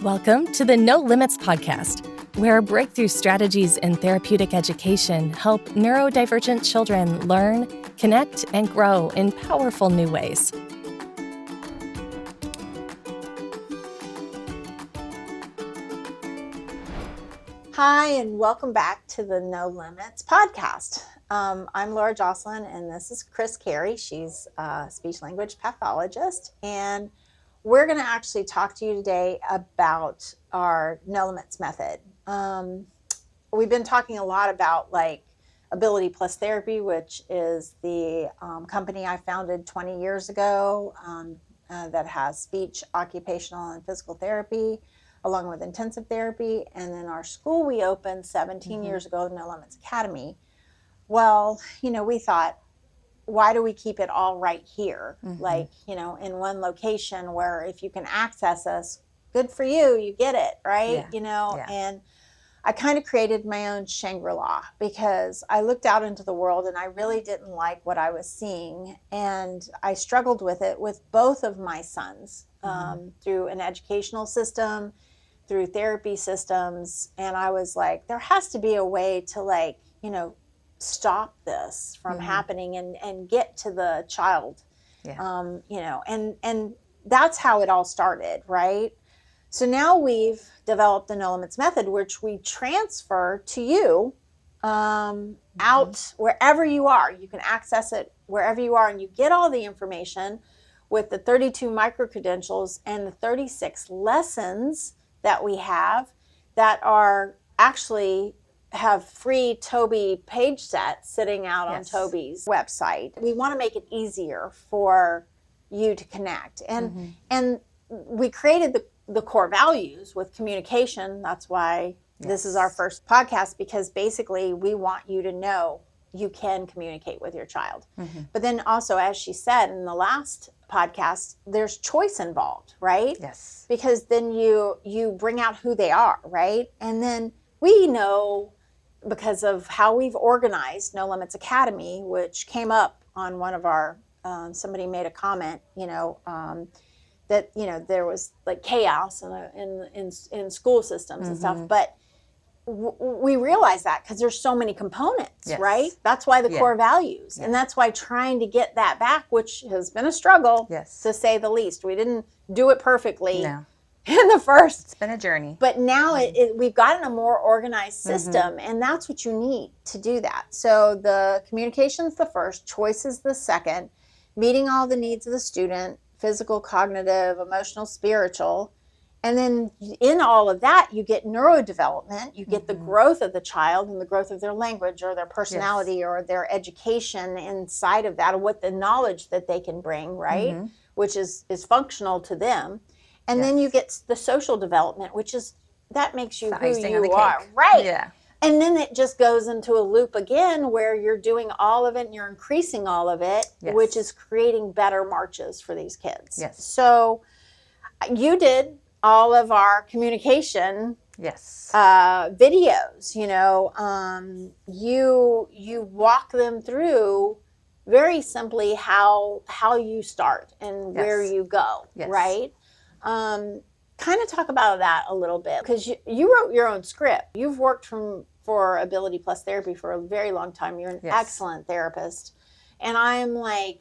Welcome to the No Limits podcast, where breakthrough strategies in therapeutic education help neurodivergent children learn, connect, and grow in powerful new ways. Hi, and welcome back to the No Limits podcast. I'm Laura Jocelyn, and this is Chris Carey. She's a speech-language pathologist, and we're going to actually talk to you today about our No Limits method. We've been talking a lot about Ability Plus Therapy, which is the company I founded 20 years ago that has speech, occupational, and physical therapy, along with intensive therapy. And then our school we opened 17 years ago, No Limits Academy. Well, we thought, why do we keep it all right here? In one location where if you can access us, good for you, you get it, right? And I kind of created my own Shangri-La because I looked out into the world and I really didn't like what I was seeing. And I struggled with it with both of my sons through an educational system, through therapy systems. And I was like, there has to be a way to stop this from happening and get to the child. And that's how it all started, right? So now we've developed the No Limits method, which we transfer to you out wherever you are. You can access it wherever you are, and you get all the information with the 32 micro-credentials and the 36 lessons that we have that are actually have free Toby page sets sitting out on Toby's website. We want to make it easier for you to connect. And we created the core values with communication. That's why this is our first podcast, because basically we want you to know you can communicate with your child. But then also, as she said in the last podcast, there's choice involved, right? Yes. Because then you bring out who they are, right? And then we know, because of how we've organized No Limits Academy, which came up on one of our, somebody made a comment, that, there was like chaos in school systems and stuff. But we realize that because there's so many components, right? That's why the core values. And that's why trying to get that back, which has been a struggle, to say the least. We didn't do it perfectly. No. In the first. It's been a journey. But now we've gotten a more organized system, and that's what you need to do that. So the communication's the first, choice is the second, meeting all the needs of the student, physical, cognitive, emotional, spiritual. And then in all of that, you get neurodevelopment, you get the growth of the child and the growth of their language or their personality or their education inside of that, or what the knowledge that they can bring, right? Which is functional to them. And then you get the social development, which is, that makes you who you are. Right. Yeah. And then it just goes into a loop again where you're doing all of it and you're increasing all of it, which is creating better marches for these kids. Yes. So you did all of our communication videos, you walk them through very simply how you start and where you go, right? Kind of talk about that a little bit, because you wrote your own script. You've worked for Ability Plus Therapy for a very long time. You're an excellent therapist. And I'm like,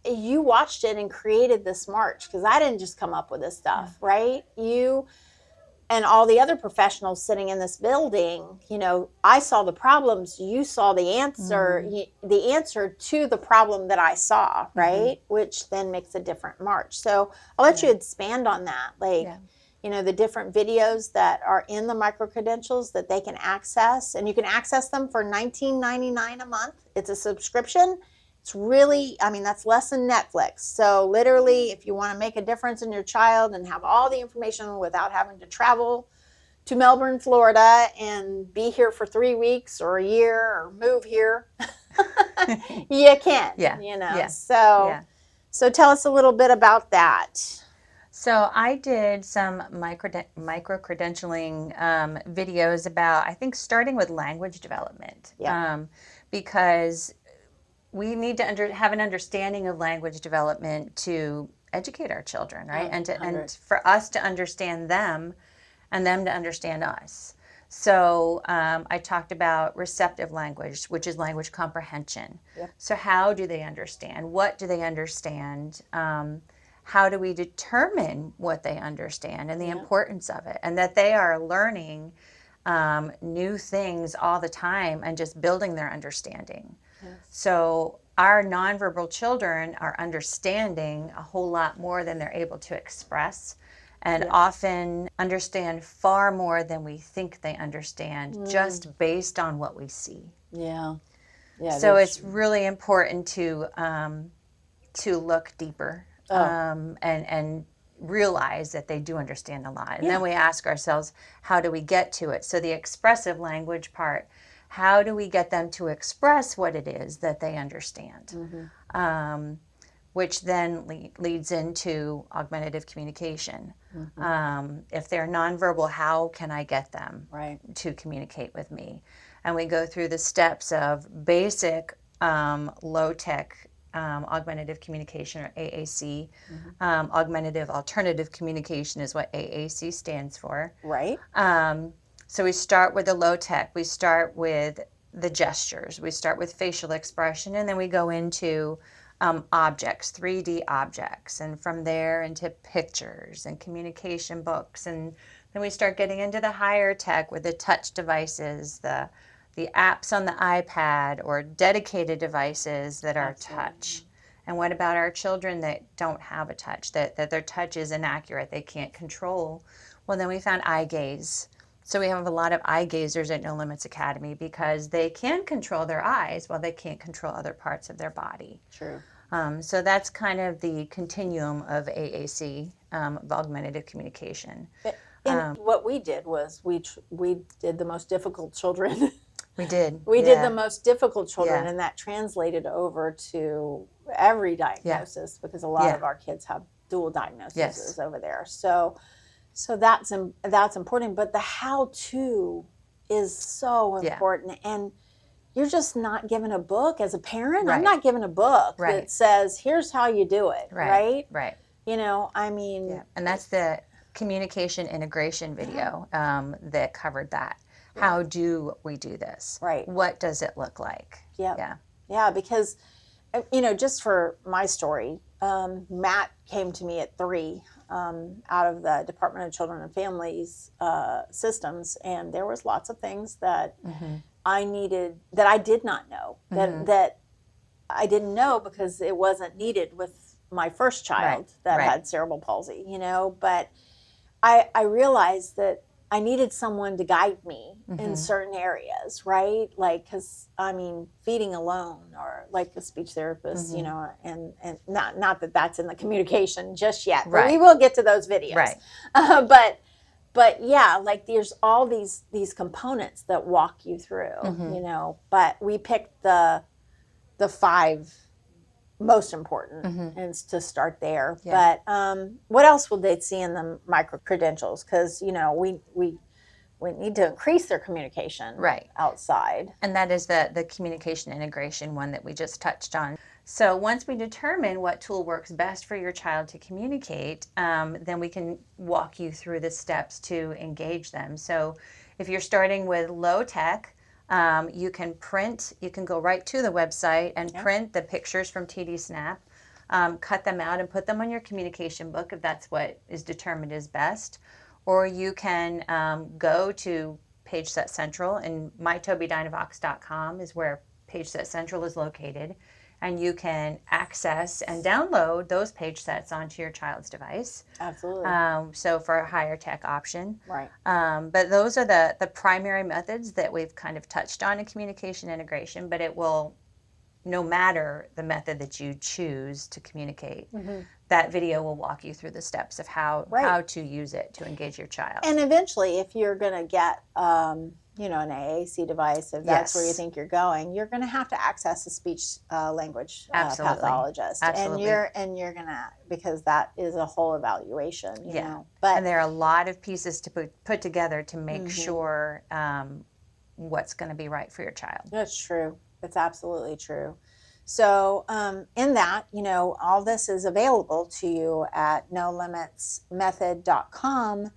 you watched it and created this march, because I didn't just come up with this stuff, right? You and all the other professionals sitting in this building, I saw the problems, you saw the answer, the answer to the problem that I saw, right? Which then makes a different march. So I'll let you expand on that. The different videos that are in the micro-credentials that they can access, and you can access them for $19.99 a month. It's a subscription. It's really, that's less than Netflix. So literally, if you want to make a difference in your child and have all the information without having to travel to Melbourne, Florida, and be here for 3 weeks or a year or move here, you can. So tell us a little bit about that. So I did some micro-credentialing videos about, I think, starting with language development, because we need to have an understanding of language development to educate our children, right? And for us to understand them and them to understand us. So I talked about receptive language, which is language comprehension. Yep. So how do they understand? What do they understand? How do we determine what they understand and the importance of it, and that they are learning new things all the time and just building their understanding. Yes. So our nonverbal children are understanding a whole lot more than they're able to express, and often understand far more than we think they understand just based on what we see. Yeah. So it's really important to look deeper and realize that they do understand a lot. And then we ask ourselves, how do we get to it? So the expressive language part, how do we get them to express what it is that they understand? Which then leads into augmentative communication. If they're nonverbal, how can I get them to communicate with me? And we go through the steps of basic low-tech augmentative communication, or AAC. Augmentative alternative communication is what AAC stands for. Right. So we start with the low-tech. We start with the gestures. We start with facial expression, and then we go into objects, 3D objects, and from there into pictures and communication books. And then we start getting into the higher tech with the touch devices, the apps on the iPad, or dedicated devices that are touch. And what about our children that don't have a touch, that their touch is inaccurate, they can't control? Well, then we found eye gaze. So we have a lot of eye gazers at No Limits Academy because they can control their eyes while they can't control other parts of their body. True. So that's kind of the continuum of AAC, of augmentative communication. And what we did was we did the most difficult children. We did. We did the most difficult children, and that translated over to every diagnosis because a lot of our kids have dual diagnoses over there. So that's important. But the how-to is so important, and you're just not given a book as a parent. I'm not given a book that says, here's how you do it, right? Right. You know, I mean. Yeah. And that's the communication integration video that covered that. How do we do this? Right. What does it look like? Yeah, because, you know, just for my story, Matt came to me at 3 out of the Department of Children and Families systems, and there was lots of things that I needed, that I did not know, that I didn't know because it wasn't needed with my first child that had cerebral palsy, you know, but I realized that I needed someone to guide me in certain areas, right? Like, because, I mean, feeding alone, or like a speech therapist, you know, and not that that's in the communication just yet, but we will get to those videos. Right. But yeah, like there's all these components that walk you through, you know, but we picked the 5 most important and to start there. But what else will they see in the micro-credentials? Because, you know, we need to increase their communication outside. And that is the communication integration one that we just touched on. So once we determine what tool works best for your child to communicate, then we can walk you through the steps to engage them. So if you're starting with low tech, you can go right to the website and print the pictures from TD Snap, cut them out and put them on your communication book if that's what is determined as best. Or you can go to PageSet Central, and mytobydynavox.com is where PageSet Central is located. And you can access and download those page sets onto your child's device. Absolutely. So for a higher tech option. Right. But those are the primary methods that we've kind of touched on in communication integration, but it will, no matter the method that you choose to communicate, that video will walk you through the steps of how to use it to engage your child. And eventually, if you're going to get you know, an AAC device, if that's where you think you're going, you're going to have to access a speech language pathologist. Absolutely. And you're going to, because that is a whole evaluation, you know. And there are a lot of pieces to put together to make sure what's going to be right for your child. That's true. It's absolutely true. So in that, you know, all this is available to you at nolimitsmethod.com.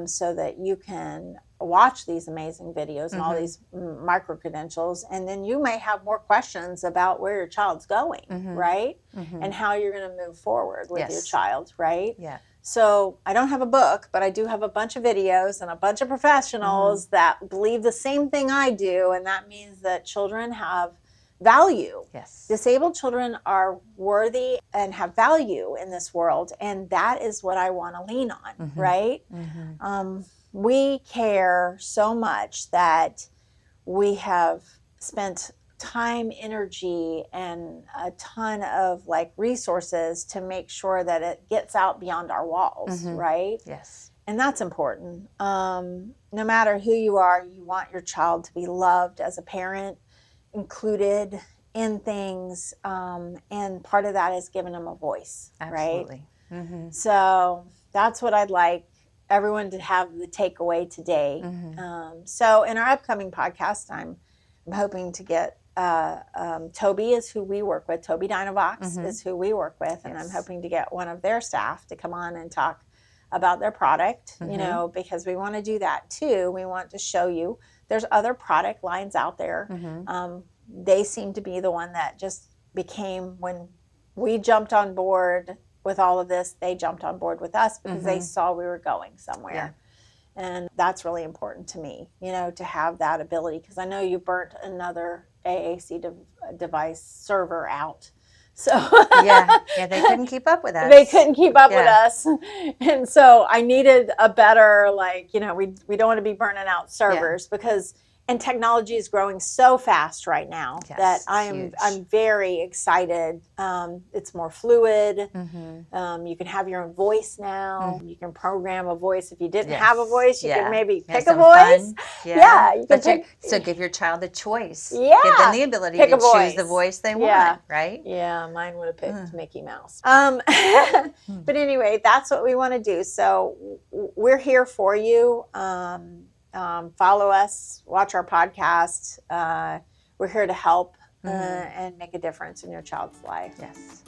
so that you can watch these amazing videos and all these micro-credentials, and then you may have more questions about where your child's going, right? And how you're going to move forward with your child, right? Yeah. So I don't have a book, but I do have a bunch of videos and a bunch of professionals that believe the same thing I do, and that means that children have value. Yes. Disabled children are worthy and have value in this world, and that is what I want to lean on, right? We care so much that we have spent time, energy, and a ton of like resources to make sure that it gets out beyond our walls, right? Yes. And that's important. No matter who you are, you want your child to be loved as a parent, included in things, and part of that is giving them a voice. Absolutely. Right? So that's what I'd like everyone to have the takeaway today. So in our upcoming podcast, I'm hoping to get Toby is who we work with. Toby Dynavox is who we work with, and I'm hoping to get one of their staff to come on and talk about their product, you know, because we want to do that too. We want to show you there's other product lines out there. They seem to be the one that just became, when we jumped on board with all of this, they jumped on board with us because they saw we were going somewhere. And that's really important to me, you know, to have that ability, because I know you burnt another AAC device server out. So yeah, they couldn't keep up with us. They couldn't keep up with us. And so I needed a better, like, you know, we don't want to be burning out servers because, and technology is growing so fast right now that I'm very excited. It's more fluid. You can have your own voice now. You can program a voice. If you didn't have a voice, you can maybe pick a voice. You can pick. So give your child a choice. Yeah. Give them the ability to choose the voice they want, right? Yeah, mine would have picked Mickey Mouse. But anyway, that's what we want to do. So we're here for you. Follow us, watch our podcast. We're here to help and make a difference in your child's life. Yes.